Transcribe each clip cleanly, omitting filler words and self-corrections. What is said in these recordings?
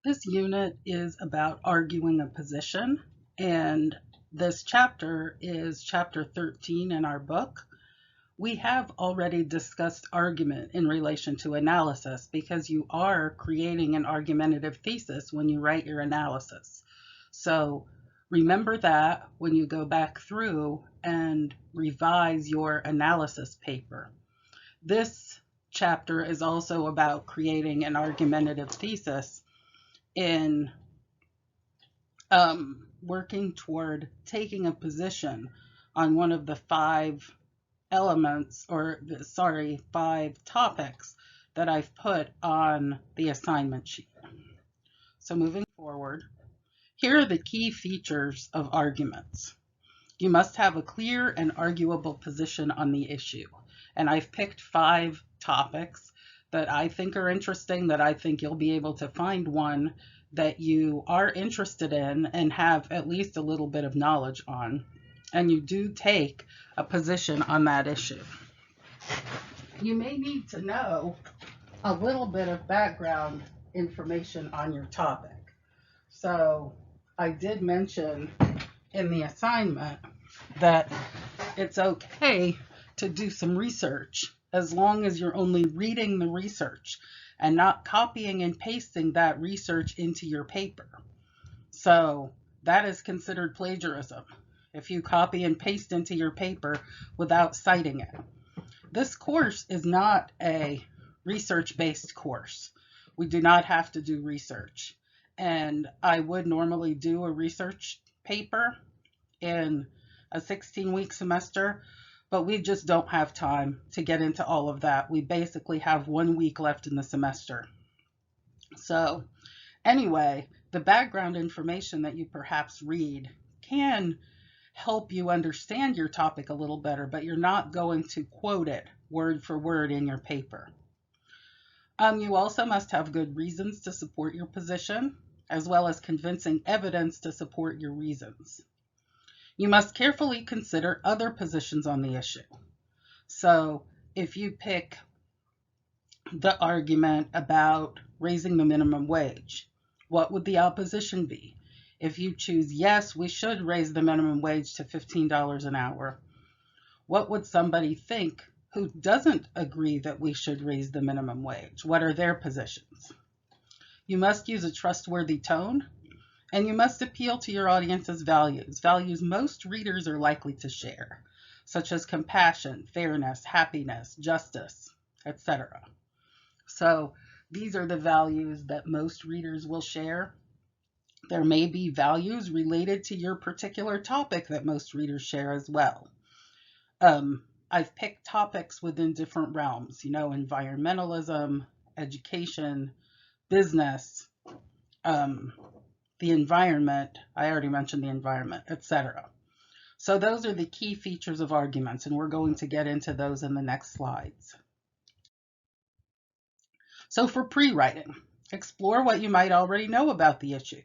This unit is about arguing a position, and this chapter is chapter 13 in our book. We have already discussed argument in relation to analysis because you are creating an argumentative thesis when you write your analysis. So remember that when you go back through and revise your analysis paper. This chapter is also about creating an argumentative thesis in working toward taking a position on one of the five topics that I've put on the assignment sheet. So moving forward, here are the key features of arguments. You must have a clear and arguable position on the issue. And I've picked 5 topics that I think are interesting, that I think you'll be able to find one that you are interested in and have at least a little bit of knowledge on, and you do take a position on that issue. You may need to know a little bit of background information on your topic. So I did mention in the assignment that it's okay to do some research as long as you're only reading the research and not copying and pasting that research into your paper. So that is considered plagiarism if you copy and paste into your paper without citing it. This course is not a research-based course. We do not have to do research. And I would normally do a research paper in a 16-week semester, but we just don't have time to get into all of that. We basically have 1 week left in the semester. So anyway, the background information that you perhaps read can help you understand your topic a little better, but you're not going to quote it word for word in your paper. You also must have good reasons to support your position, as well as convincing evidence to support your reasons. You must carefully consider other positions on the issue. So if you pick the argument about raising the minimum wage, what would the opposition be? If you choose, yes, we should raise the minimum wage to $15 an hour, what would somebody think who doesn't agree that we should raise the minimum wage? What are their positions? You must use a trustworthy tone, and you must appeal to your audience's values most readers are likely to share, such as compassion, fairness, happiness, justice, etc. So these are the values that most readers will share. There may be values related to your particular topic that most readers share as well. I've picked topics within different realms, environmentalism, education, business, the environment, I already mentioned the environment, etc. So those are the key features of arguments, and we're going to get into those in the next slides. So for pre-writing, explore what you might already know about the issue.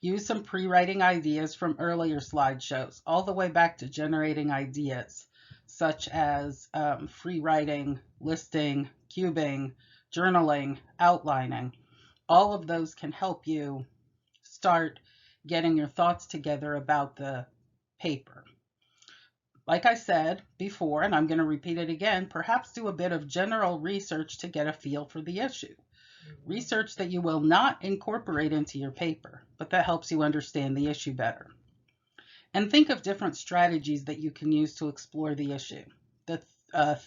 Use some pre-writing ideas from earlier slideshows, all the way back to generating ideas, such as free writing, listing, cubing, journaling, outlining. All of those can help you start getting your thoughts together about the paper. Like I said before, and I'm going to repeat it again, perhaps do a bit of general research to get a feel for the issue. Research that you will not incorporate into your paper, but that helps you understand the issue better. And think of different strategies that you can use to explore the issue. The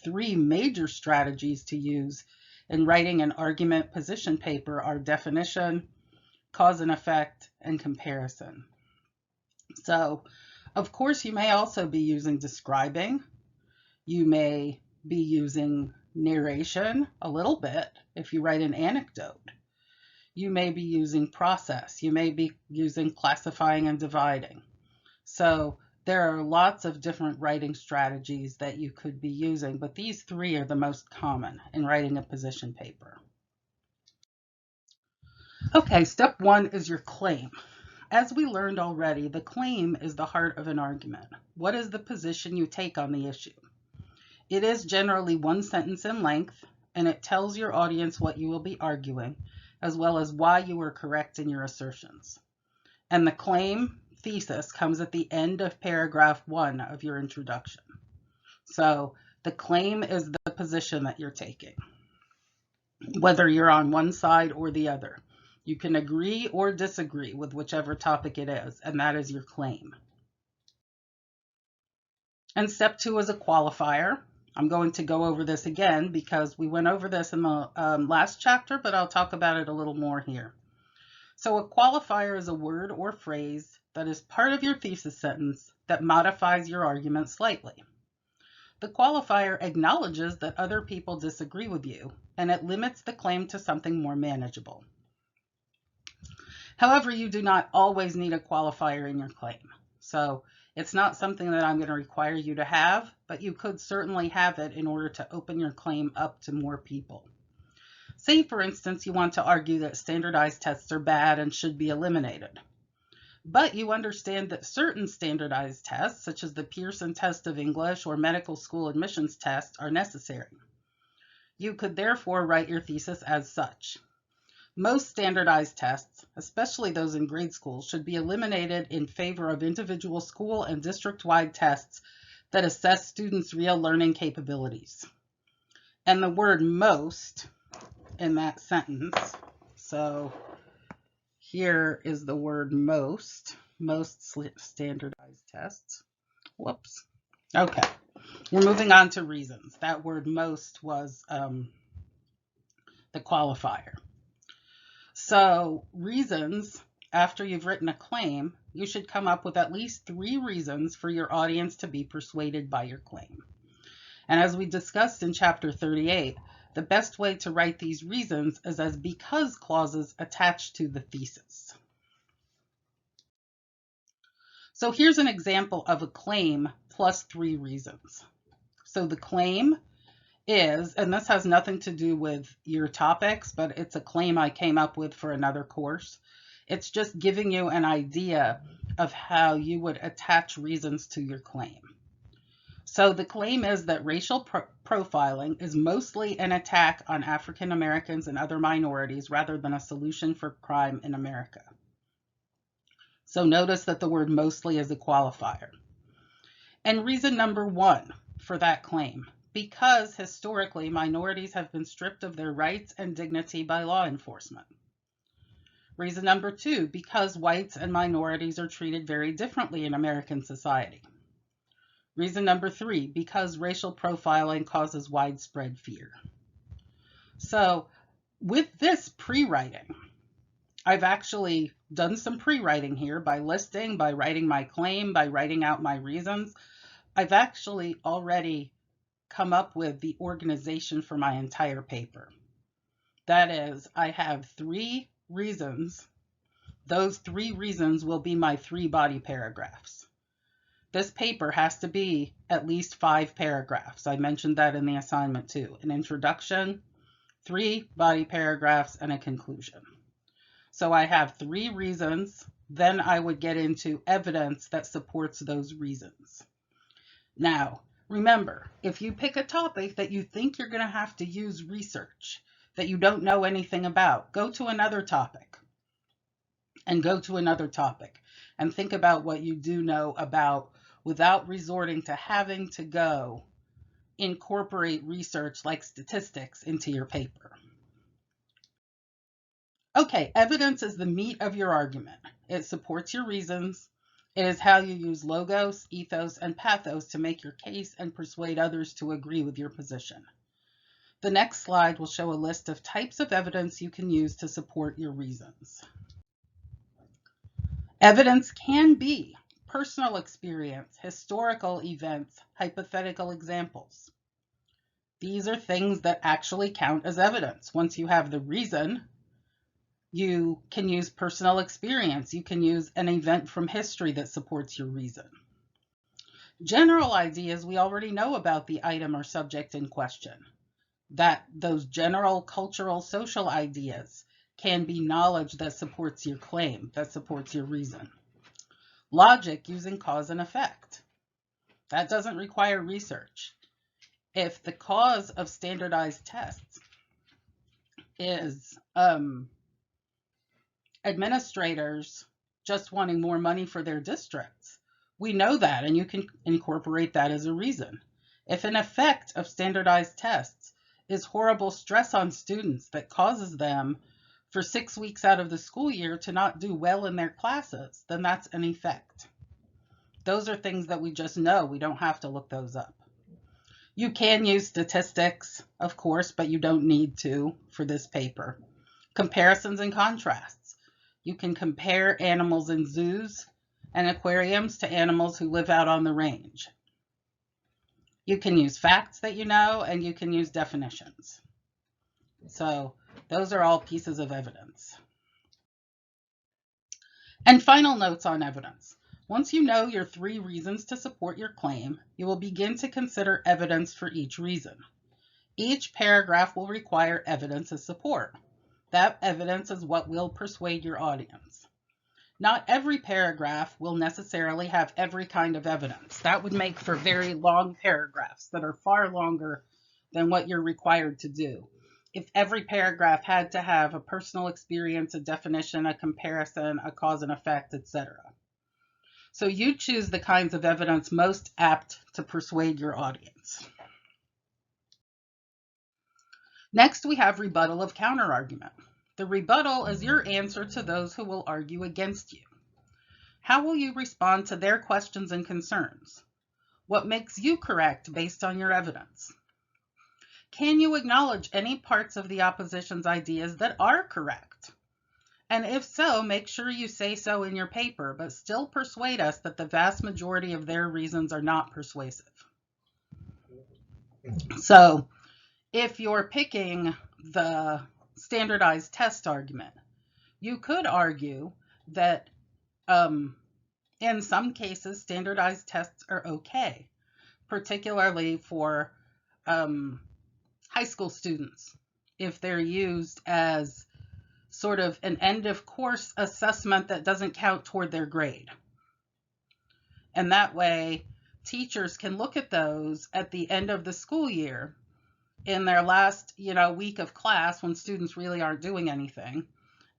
3 major strategies to use in writing an argument position paper are definition, cause and effect, and comparison. So, of course, you may also be using describing. You may be using narration a little bit if you write an anecdote. You may be using process. You may be using classifying and dividing. So there are lots of different writing strategies that you could be using, but these 3 are the most common in writing a position paper. Okay, step 1 is your claim. As we learned already, the claim is the heart of an argument. What is the position you take on the issue? It is generally 1 sentence in length, and it tells your audience what you will be arguing, as well as why you were correct in your assertions. And the claim thesis comes at the end of paragraph 1 of your introduction. So the claim is the position that you're taking, whether you're on one side or the other. You can agree or disagree with whichever topic it is, and that is your claim. And step 2 is a qualifier. I'm going to go over this again because we went over this in the last chapter, but I'll talk about it a little more here. So a qualifier is a word or phrase that is part of your thesis sentence that modifies your argument slightly. The qualifier acknowledges that other people disagree with you, and it limits the claim to something more manageable. However, you do not always need a qualifier in your claim. So it's not something that I'm going to require you to have, but you could certainly have it in order to open your claim up to more people. Say, for instance, you want to argue that standardized tests are bad and should be eliminated. But you understand that certain standardized tests, such as the Pearson test of English or medical school admissions test, are necessary. You could therefore write your thesis as such. Most standardized tests, especially those in grade school, should be eliminated in favor of individual school and district-wide tests that assess students' real learning capabilities. And the word most in that sentence, so here is the word most standardized tests. Whoops. Okay, we're moving on to reasons. That word most was the qualifier. So reasons, after you've written a claim, you should come up with at least 3 reasons for your audience to be persuaded by your claim. And as we discussed in chapter 38, the best way to write these reasons is as because clauses attached to the thesis. So here's an example of a claim plus 3 reasons. So the claim is, and this has nothing to do with your topics, but it's a claim I came up with for another course. It's just giving you an idea of how you would attach reasons to your claim. So the claim is that racial profiling is mostly an attack on African Americans and other minorities rather than a solution for crime in America. So notice that the word mostly is a qualifier. And reason number 1 for that claim, because historically minorities have been stripped of their rights and dignity by law enforcement. Reason number 2, because whites and minorities are treated very differently in American society. Reason number 3, because racial profiling causes widespread fear. So with this pre-writing, I've actually done some pre-writing here by listing, by writing my claim, by writing out my reasons. I've actually already come up with the organization for my entire paper. That is, I have 3 reasons. Those 3 reasons will be my 3 body paragraphs. This paper has to be at least 5 paragraphs. I mentioned that in the assignment too. An introduction, 3 body paragraphs, and a conclusion. So I have 3 reasons, then I would get into evidence that supports those reasons. Now, remember, if you pick a topic that you think you're going to have to use research that you don't know anything about, go to another topic and go to another topic and think about what you do know about without resorting to having to go incorporate research like statistics into your paper. Okay, evidence is the meat of your argument. It supports your reasons. It is how you use logos, ethos, and pathos to make your case and persuade others to agree with your position. The next slide will show a list of types of evidence you can use to support your reasons. Evidence can be personal experience, historical events, hypothetical examples. These are things that actually count as evidence. Once you have the reason, you can use personal experience. You can use an event from history that supports your reason. General ideas, we already know about the item or subject in question. That those general cultural, social ideas can be knowledge that supports your claim, that supports your reason. Logic, using cause and effect. That doesn't require research. If the cause of standardized tests is administrators just wanting more money for their districts. We know that, and you can incorporate that as a reason. If an effect of standardized tests is horrible stress on students that causes them for 6 weeks out of the school year to not do well in their classes, then that's an effect. Those are things that we just know. We don't have to look those up. You can use statistics, of course, but you don't need to for this paper. Comparisons and contrasts. You can compare animals in zoos and aquariums to animals who live out on the range. You can use facts that you know, and you can use definitions. So those are all pieces of evidence. And final notes on evidence. Once you know your 3 reasons to support your claim, you will begin to consider evidence for each reason. Each paragraph will require evidence as support. That evidence is what will persuade your audience. Not every paragraph will necessarily have every kind of evidence. That would make for very long paragraphs that are far longer than what you're required to do. If every paragraph had to have a personal experience, a definition, a comparison, a cause and effect, etc. So you choose the kinds of evidence most apt to persuade your audience. Next, we have rebuttal of counterargument. The rebuttal is your answer to those who will argue against you. How will you respond to their questions and concerns? What makes you correct based on your evidence? Can you acknowledge any parts of the opposition's ideas that are correct? And if so, make sure you say so in your paper, but still persuade us that the vast majority of their reasons are not persuasive. So if you're picking the standardized test argument, you could argue that in some cases, standardized tests are okay, particularly for high school students, if they're used as sort of an end of course assessment that doesn't count toward their grade. And that way, teachers can look at those at the end of the school year in their last, week of class when students really aren't doing anything,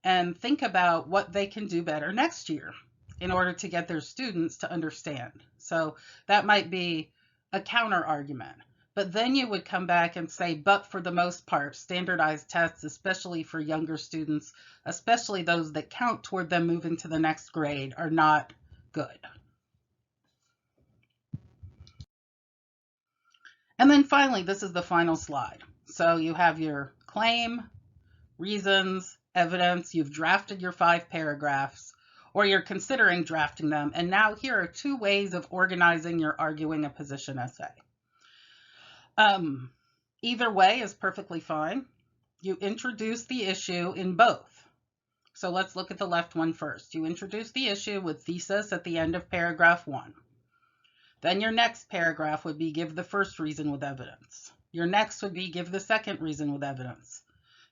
and think about what they can do better next year in order to get their students to understand. So that might be a counter argument. But then you would come back and say, but for the most part, standardized tests, especially for younger students, especially those that count toward them moving to the next grade, are not good. And then finally, this is the final slide. So you have your claim, reasons, evidence, you've drafted your 5 paragraphs, or you're considering drafting them. And now here are 2 ways of organizing your arguing a position essay. Either way is perfectly fine. You introduce the issue in both. So let's look at the left one first. You introduce the issue with thesis at the end of paragraph 1. Then your next paragraph would be give the first reason with evidence. Your next would be give the second reason with evidence.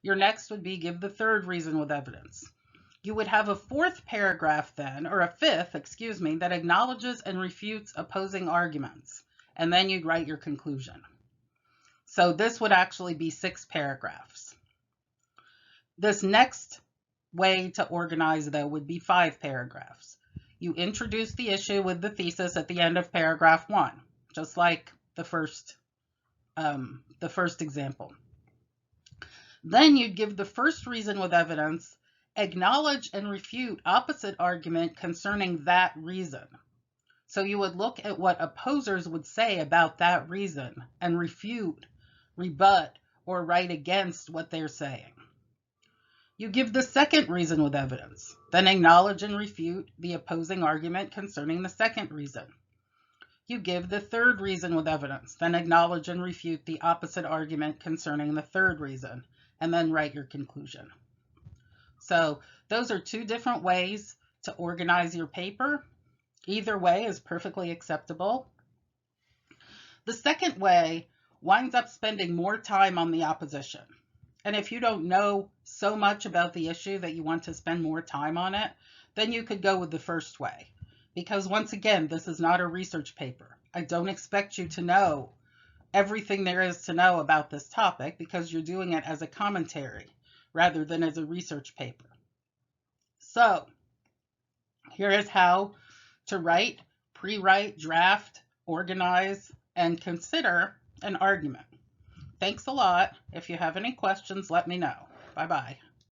Your next would be give the third reason with evidence. You would have a 4th paragraph then, or a 5th, that acknowledges and refutes opposing arguments. And then you'd write your conclusion. So this would actually be 6 paragraphs. This next way to organize, though, would be 5 paragraphs. You introduce the issue with the thesis at the end of paragraph 1, just like the first example. Then you'd give the first reason with evidence, acknowledge and refute opposite argument concerning that reason. So you would look at what opposers would say about that reason and refute, rebut, or write against what they're saying. You give the second reason with evidence, then acknowledge and refute the opposing argument concerning the second reason. You give the third reason with evidence, then acknowledge and refute the opposite argument concerning the third reason, and then write your conclusion. So those are 2 different ways to organize your paper. Either way is perfectly acceptable. The second way winds up spending more time on the opposition. And if you don't know so much about the issue that you want to spend more time on it, then you could go with the first way. Because once again, this is not a research paper. I don't expect you to know everything there is to know about this topic because you're doing it as a commentary rather than as a research paper. So here is how to write, pre-write, draft, organize, and consider an argument. Thanks a lot. If you have any questions, let me know. Bye-bye.